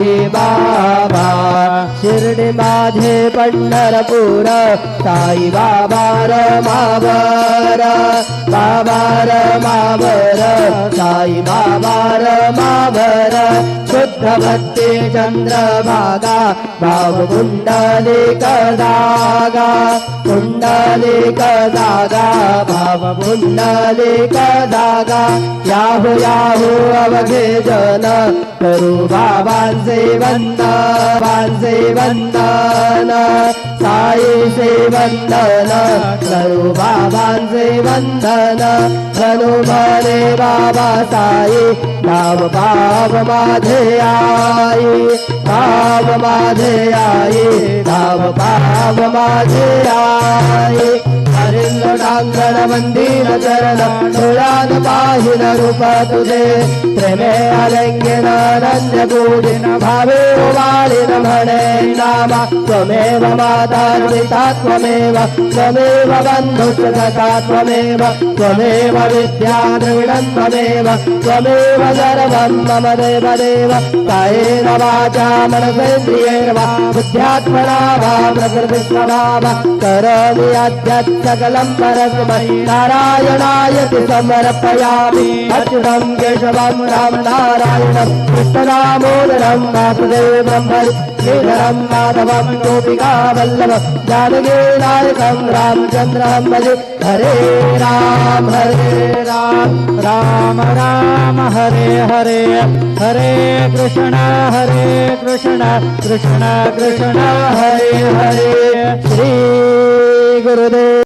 बाबा शिर्डी माझे पंढरपूर साई बाबा रमावर बाबा रमावर साई बाबा रमावर शुद्ध भक्ती चंद्रभागा भाव कुंडलिक जागा कुंडलिक जागा भाव कुंडलिक जागा याहू याहू अवघे जन करू बाबांचे वंदन साई से वंदन करू बाबांचे वंदन धनु भरे बाबा साई धाम पाव माझे आई धाम माझे आई धाम पाव माझे आई हरिंद्र डांगण मंदिर चरण तुळान पाहिन रूप तुझे प्रेमे आलिंगन अनन्य पूजिन भावे वाळिन म्हणे नामा त्वमेव माता पिता त्वमेव त्वमेव बन्धुश्च सखा त्वमेव त्वमेव विद्या द्रविणं त्वमेव त्वमेव सर्वं मम देव देव कायेन वाचा मनसेन्द्रियेण वा बुद्ध्यात्मना वा प्रकृतिस्वभाव करोमि अद्य सकलं परस्मै नारायणाय समर्पयामि अच्युतं केशवं राम नारायणं कृष्णदामोदरं वासुदेवं श्रीधरं माधवं गोपिका वल्लभं जानकी नायकं रामचन्द्रं भजे हरे राम राम राम हरे हरे हरे कृष्ण कृष्ण कृष्ण हरे हरे श्री गुरुदेव।